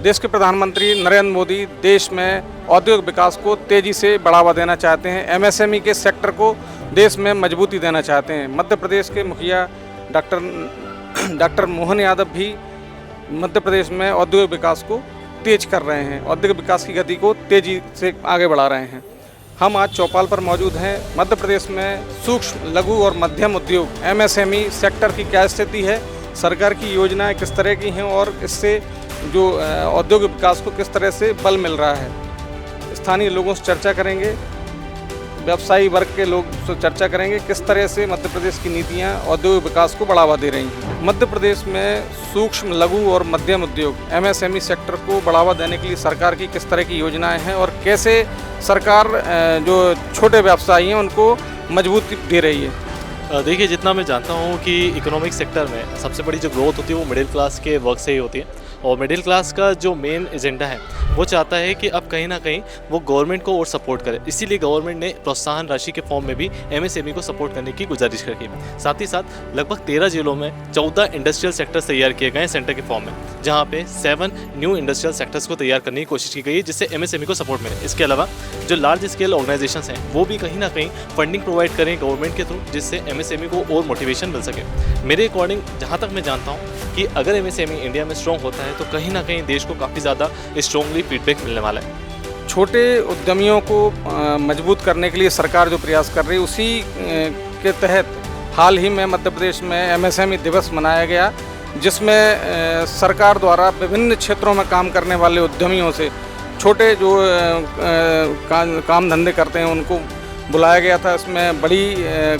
देश के प्रधानमंत्री नरेंद्र मोदी देश में औद्योगिक विकास को तेज़ी से बढ़ावा देना चाहते हैं। एमएसएमई के सेक्टर को देश में मजबूती देना चाहते हैं। मध्य प्रदेश के मुखिया डॉक्टर मोहन यादव भी मध्य प्रदेश में औद्योगिक विकास को तेज कर रहे हैं, औद्योगिक विकास की गति को तेज़ी से आगे बढ़ा रहे हैं। हम आज चौपाल पर मौजूद हैं। मध्य प्रदेश में सूक्ष्म, लघु और मध्यम उद्योग एमएसएमई सेक्टर की क्या स्थिति है, सरकार की योजनाएं किस तरह की हैं और इससे जो औद्योगिक विकास को किस तरह से बल मिल रहा है। स्थानीय लोगों से चर्चा करेंगे, व्यवसायी वर्ग के लोग से चर्चा करेंगे किस तरह से मध्य प्रदेश की नीतियां औद्योगिक विकास को बढ़ावा दे रही हैं। मध्य प्रदेश में सूक्ष्म, लघु और मध्यम उद्योग एमएसएमई सेक्टर को बढ़ावा देने के लिए सरकार की किस तरह की योजनाएं हैं और कैसे सरकार जो छोटे व्यवसायी हैं उनको मजबूती दे रही है। देखिए, जितना मैं जानता हूँ कि इकोनॉमिक सेक्टर में सबसे बड़ी जो ग्रोथ होती है वो मिडिल क्लास के वर्क से ही होती है, और मिडिल क्लास का जो मेन एजेंडा है वो चाहता है कि अब कहीं ना कहीं वो गवर्नमेंट को और सपोर्ट करे। इसीलिए गवर्नमेंट ने प्रोत्साहन राशि के फॉर्म में भी एमएसएमई को सपोर्ट करने की गुजारिश की। साथ ही साथ लगभग 13 जिलों में 14 इंडस्ट्रियल सेक्टर्स तैयार किए गए हैं सेंटर के फॉर्म में, जहाँ पे 7 न्यू इंडस्ट्रियल सेक्टर्स को तैयार करने की कोशिश की गई है जिससे एमएसएमई को सपोर्ट मिले। इसके अलावा जो लार्ज स्केल ऑर्गेनाइजेशंस हैं वो भी कहीं ना कहीं फंडिंग प्रोवाइड करें गवर्नमेंट के थ्रू, जिससे एमएसएमई को और मोटिवेशन मिल सके। मेरे अकॉर्डिंग जहाँ तक मैं जानता हूँ कि अगर एमएसएमई इंडिया में स्ट्रॉन्ग होता है तो कहीं ना कहीं देश को काफ़ी ज़्यादा स्ट्रॉन्गली फीडबैक मिलने वाला है। छोटे उद्यमियों को मजबूत करने के लिए सरकार जो प्रयास कर रही है उसी के तहत हाल ही में मध्य प्रदेश में एमएसएमई दिवस मनाया गया, जिसमें सरकार द्वारा विभिन्न क्षेत्रों में काम करने वाले उद्यमियों से छोटे जो काम धंधे करते हैं उनको बुलाया गया था। इसमें बड़ी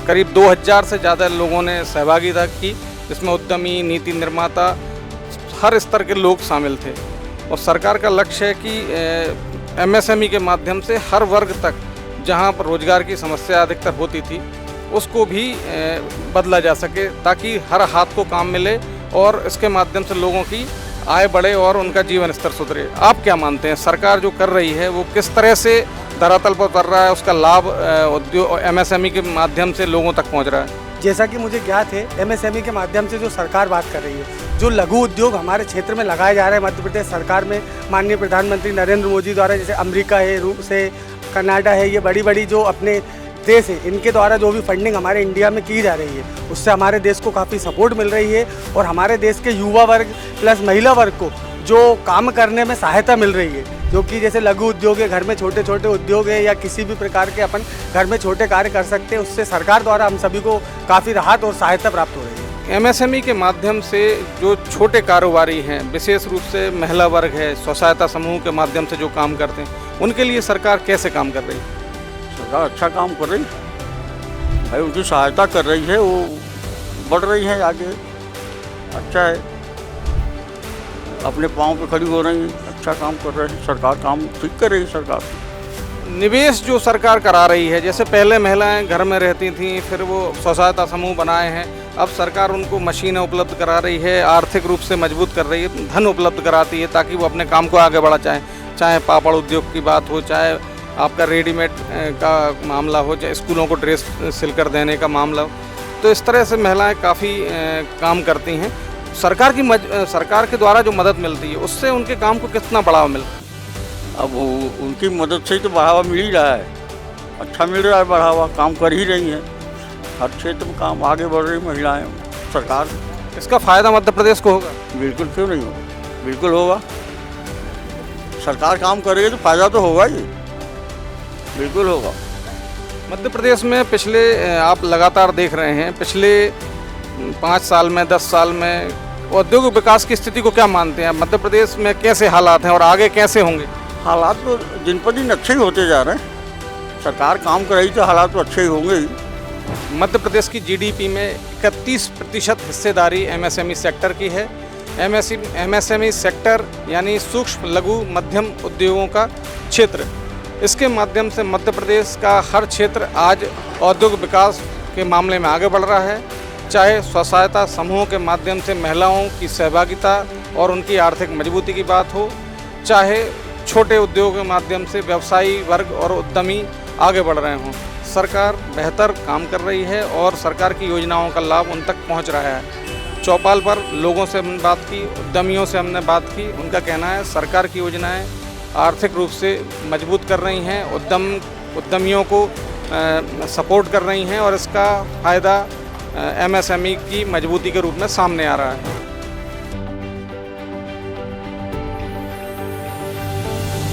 करीब 2000 से ज़्यादा लोगों ने सहभागिता की, जिसमें उद्यमी, नीति निर्माता, हर स्तर के लोग शामिल थे। और सरकार का लक्ष्य है कि एमएसएमई के माध्यम से हर वर्ग तक जहां पर रोजगार की समस्या अधिकतर होती थी उसको भी बदला जा सके, ताकि हर हाथ को काम मिले और इसके माध्यम से लोगों की आय बढ़े और उनका जीवन स्तर सुधरे। आप क्या मानते हैं, सरकार जो कर रही है वो किस तरह से धरातल पर उतर रहा है, उसका लाभ उद्योग एमएसएमई के माध्यम से लोगों तक पहुँच रहा है? जैसा कि मुझे ज्ञात है, एमएसएमई के माध्यम से जो सरकार बात कर रही है, जो लघु उद्योग हमारे क्षेत्र में लगाए जा रहे हैं मध्य प्रदेश सरकार में माननीय प्रधानमंत्री नरेंद्र मोदी द्वारा, जैसे अमेरिका है, रूस है, कनाडा है, ये बड़ी बड़ी जो अपने देश है इनके द्वारा जो भी फंडिंग हमारे इंडिया में की जा रही है उससे हमारे देश को काफ़ी सपोर्ट मिल रही है और हमारे देश के युवा वर्ग प्लस महिला वर्ग को जो काम करने में सहायता मिल रही है, जो कि जैसे लघु उद्योग है, घर में छोटे छोटे उद्योग है या किसी भी प्रकार के अपन घर में छोटे कार्य कर सकते हैं, उससे सरकार द्वारा हम सभी को काफ़ी राहत और सहायता प्राप्त हो रही है। एमएसएमई के माध्यम से जो छोटे कारोबारी हैं, विशेष रूप से महिला वर्ग है, स्व सहायता समूह के माध्यम से जो काम करते हैं, उनके लिए सरकार कैसे काम कर रही है? सरकार अच्छा काम कर रही है भाई, उनकी सहायता कर रही है, वो बढ़ रही है आगे, अच्छा है, अपने पाँव पे खड़ी हो रही है, अच्छा काम कर रही है सरकार, काम ठीक कर रही है सरकार। निवेश जो सरकार करा रही है, जैसे पहले महिलाएं घर में रहती थीं, फिर वो स्व सहायता समूह बनाए हैं, अब सरकार उनको मशीनें उपलब्ध करा रही है, आर्थिक रूप से मजबूत कर रही है, धन उपलब्ध कराती है ताकि वो अपने काम को आगे बढ़ा चाहे पापड़ उद्योग की बात हो, चाहे आपका रेडीमेड का मामला हो, चाहे स्कूलों को ड्रेस सिलकर देने का मामला हो। तो इस तरह से महिलाएं काफ़ी काम करती हैं। सरकार के द्वारा जो मदद मिलती है उससे उनके काम को कितना बढ़ावा मिलता है? अब उनकी मदद से ही तो बढ़ावा मिल ही रहा है, अच्छा मिल रहा है बढ़ावा, काम कर ही रही हैं, हर क्षेत्र में काम आगे बढ़ रही महिलाएं, सरकार। इसका फ़ायदा मध्य प्रदेश को होगा? बिल्कुल, क्यों नहीं होगा, बिल्कुल होगा। सरकार काम करेगी तो फ़ायदा तो होगा ही, बिल्कुल होगा। मध्य प्रदेश में पिछले आप लगातार देख रहे हैं, पिछले 5 साल में, 10 साल में औद्योगिक विकास की स्थिति को क्या मानते हैं? मध्य प्रदेश में कैसे हालात हैं और आगे कैसे होंगे? हालात तो दिन पर दिन अच्छे ही होते जा रहे हैं, सरकार काम कर रही तो हालात तो अच्छे ही होंगे ही। मध्य प्रदेश की जीडीपी में 31% हिस्सेदारी एमएसएमई सेक्टर की है। एमएसएमई सेक्टर यानी सूक्ष्म, लघु, मध्यम उद्योगों का क्षेत्र, इसके माध्यम से मध्य प्रदेश का हर क्षेत्र आज औद्योगिक विकास के मामले में आगे बढ़ रहा है। चाहे स्व सहायता समूहों के माध्यम से महिलाओं की सहभागिता और उनकी आर्थिक मजबूती की बात हो, चाहे छोटे उद्योग के माध्यम से व्यवसायी वर्ग और उद्यमी आगे बढ़ रहे हों, सरकार बेहतर काम कर रही है और सरकार की योजनाओं का लाभ उन तक पहुंच रहा है। चौपाल पर लोगों से हमने बात की, उद्यमियों से हमने बात की। उनका कहना है सरकार की योजनाएं आर्थिक रूप से मजबूत कर रही हैं, उद्यमियों को सपोर्ट कर रही हैं और इसका फ़ायदा MSME की मजबूती के रूप में सामने आ रहा है।